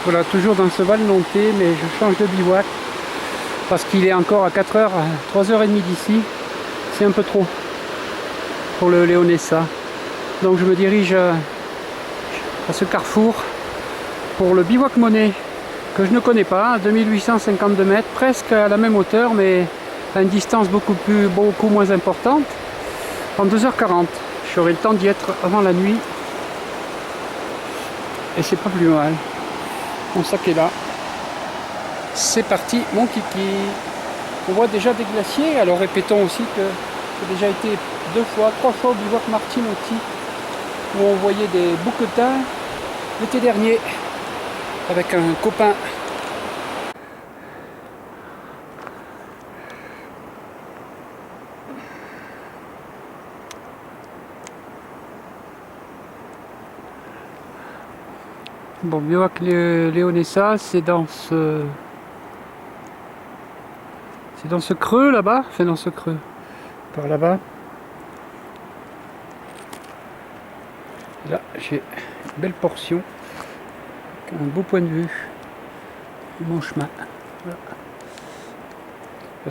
Voilà, toujours dans ce Val-Lonté, mais je change de bivouac parce qu'il est encore à 4h, 3h30 d'ici. C'est un peu trop pour le Leonessa. Donc je me dirige à ce carrefour pour le bivouac Monet, que je ne connais pas, 2852 mètres, presque à la même hauteur, mais à une distance beaucoup moins importante, en 2h40. J'aurai le temps d'y être avant la nuit, et c'est pas plus mal. Mon sac est là. C'est parti, mon kiki. On voit déjà des glaciers, alors répétons aussi que j'ai déjà été 3 fois au bivouac Martinotti, où on voyait des bouquetins l'été dernier, avec un copain. Bon, bivouac Leonessa, c'est dans ce creux là-bas, enfin dans ce creux, par là-bas. Là, j'ai une belle portion, un beau point de vue de mon chemin. Voilà.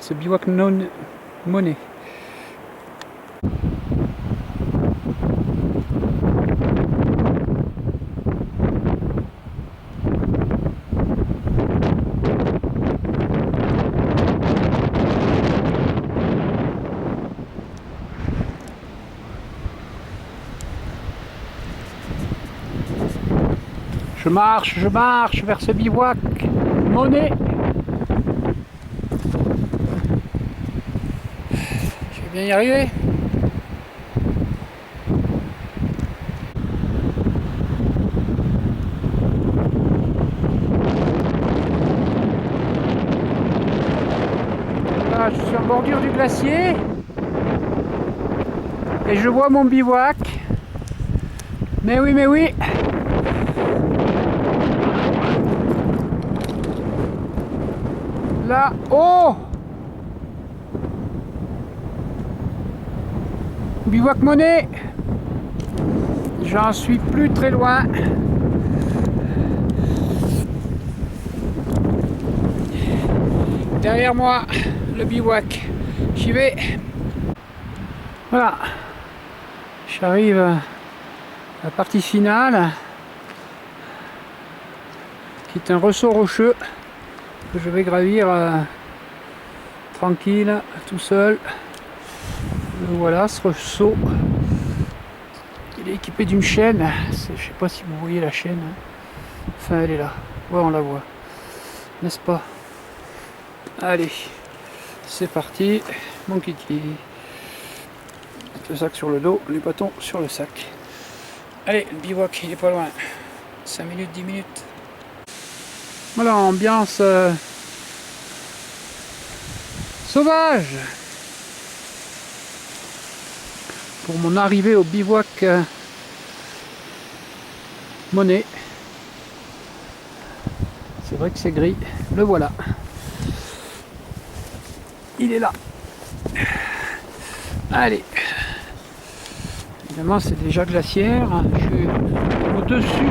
C'est bivouac Monet. Je marche vers ce bivouac Monet. Je vais bien y arriver. Là, je suis en bordure du glacier et je vois mon bivouac. Mais oui. Là, oh! Bivouac Monet. J'en suis plus très loin. Derrière moi, le bivouac. J'y vais. Voilà. J'arrive à la partie finale, qui est un ressaut rocheux que je vais gravir tranquille, tout seul. Voilà ce ressaut. Il est équipé d'une chaîne. Je sais pas si vous voyez la chaîne. Enfin, elle est là. Ouais, on la voit. N'est-ce pas? Allez, c'est parti. Mon kiki. Le sac sur le dos, les bâtons sur le sac. Allez, le bivouac, il est pas loin. 5 minutes, 10 minutes. Voilà, ambiance sauvage. Pour mon arrivée au bivouac Monet. C'est vrai que c'est gris. Le voilà. Il est là. Allez. Évidemment, c'est déjà glaciaire. Je suis au-dessus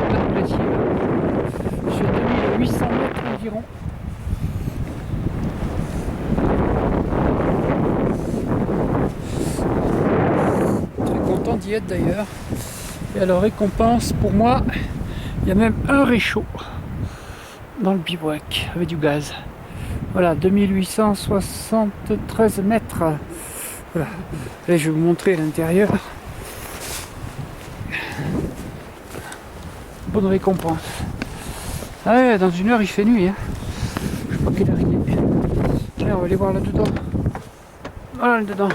de la glacière. Je suis à 2800 mètres environ. Très content d'y être d'ailleurs. Et alors, récompense pour moi, il y a même un réchaud dans le bivouac avec du gaz. Voilà, 2873 mètres. Voilà. Là, je vais vous montrer l'intérieur. Bonne récompense. Ah ouais, dans 1 heure il fait nuit. Hein. Je sais pas quelle heure il est. Allez, on va aller voir là-dedans. Voilà là-dedans.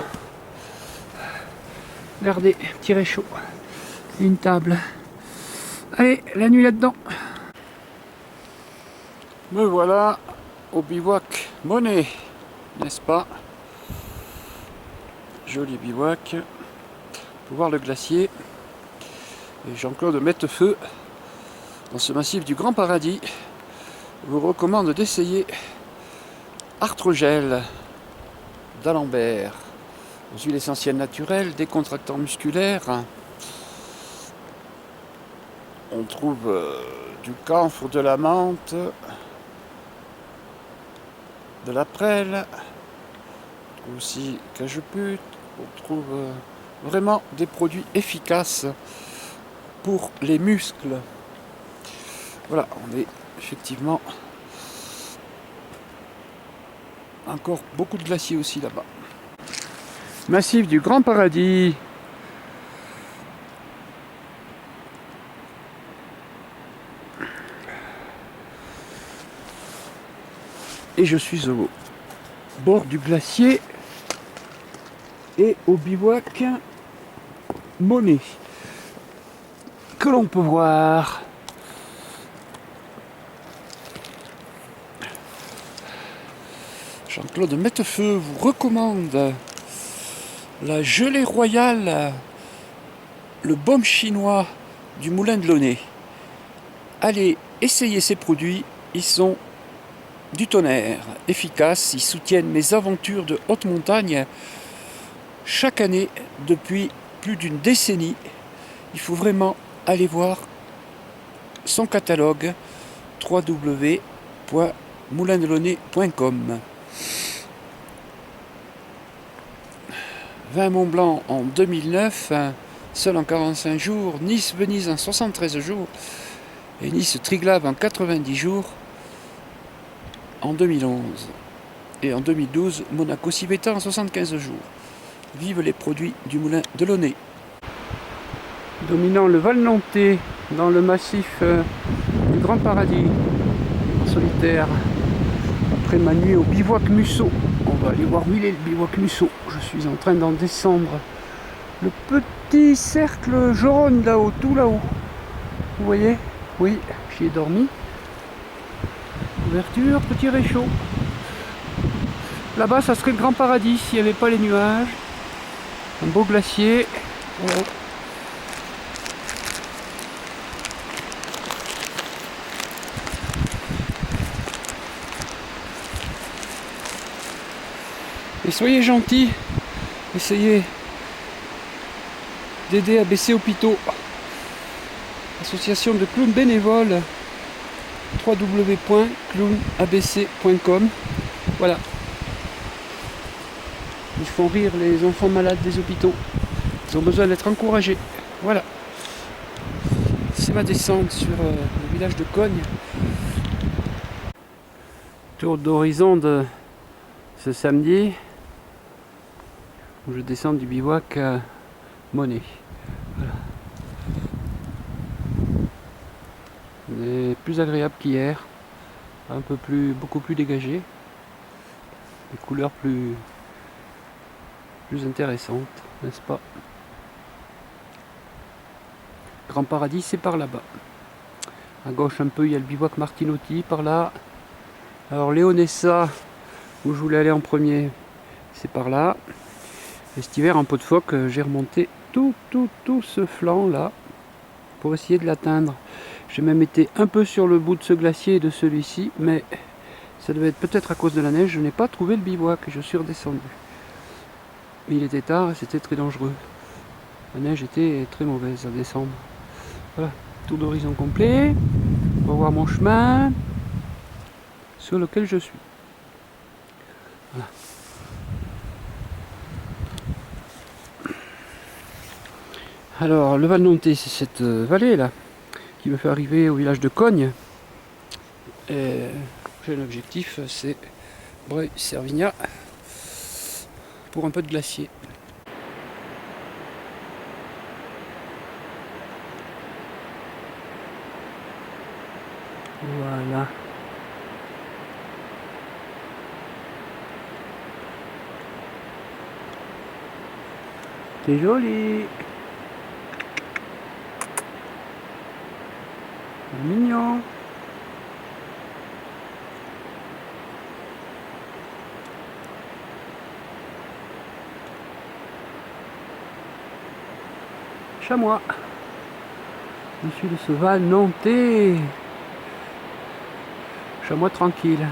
Regardez, petit réchaud. Une table. Allez, la nuit là-dedans. Me voilà au bivouac Monet, n'est-ce pas? Joli bivouac. Pour voir le glacier. Et Jean-Claude Mettefeu, dans ce massif du Grand Paradis, vous recommande d'essayer Artrogel d'Alembert, aux huiles essentielles naturelles, décontractants musculaires. On trouve du camphre, de la menthe, de la prêle, on trouve aussi cajeput, on trouve vraiment des produits efficaces pour les muscles. Voilà, on est effectivement encore beaucoup de glaciers aussi là-bas. Massif du Grand Paradis. Et je suis au bord du glacier et au bivouac Monet que l'on peut voir. Jean-Claude Mettefeu vous recommande la gelée royale, le baume chinois du Moulin de Launay. Allez essayer ces produits, ils sont du tonnerre, efficaces, ils soutiennent mes aventures de haute montagne chaque année depuis plus d'une décennie. Il faut vraiment aller voir son catalogue www.moulindelaunet.com. Vin Mont Blanc en 2009, seul en 45 jours, Nice-Venise en 73 jours et Nice-Triglav en 90 jours en 2011. Et en 2012, Monaco-Civetta en 75 jours. Vive les produits du Moulin de Launay. Dominant le Val Nantais dans le massif du Grand Paradis en solitaire. Après ma nuit au bivouac Musso, on va aller voir où il est le bivouac Musso. Je suis en train d'en descendre le petit cercle jaune là-haut, tout là-haut. Vous voyez? Oui, j'y ai dormi. Ouverture, petit réchaud. Là-bas, ça serait le Grand Paradis s'il n'y avait pas les nuages. Un beau glacier. Oh. Et soyez gentils, essayez d'aider à baisser hôpitaux. Association de clowns bénévoles, www.clownabc.com. Voilà. Ils font rire les enfants malades des hôpitaux. Ils ont besoin d'être encouragés. Voilà. C'est ma descente sur le village de Cogne. Tour d'horizon de ce samedi, où je descends du bivouac Monet. Voilà. C'est plus agréable qu'hier, beaucoup plus dégagé, des couleurs plus intéressantes, n'est-ce pas? Grand Paradis, c'est par là-bas. À gauche un peu, il y a le bivouac Martinotti, par là. Alors Léonessa, où je voulais aller en premier, c'est par là. Et cet hiver en pot de phoque, j'ai remonté tout ce flanc là pour essayer de l'atteindre. J'ai même été un peu sur le bout de ce glacier et de celui-ci, mais ça devait être peut-être à cause de la neige. Je n'ai pas trouvé le bivouac et je suis redescendu. Mais il était tard et c'était très dangereux. La neige était très mauvaise à descendre. Voilà, tour d'horizon complet. On va voir mon chemin sur lequel je suis. Voilà. Alors, le Val Nantais, c'est cette vallée là qui me fait arriver au village de Cogne. Et le prochain objectif, c'est Breuil-Servignat pour un peu de glacier. Voilà. C'est joli. Mignon. Chamois. Dessus de ce Val Nantais. Chamois tranquille.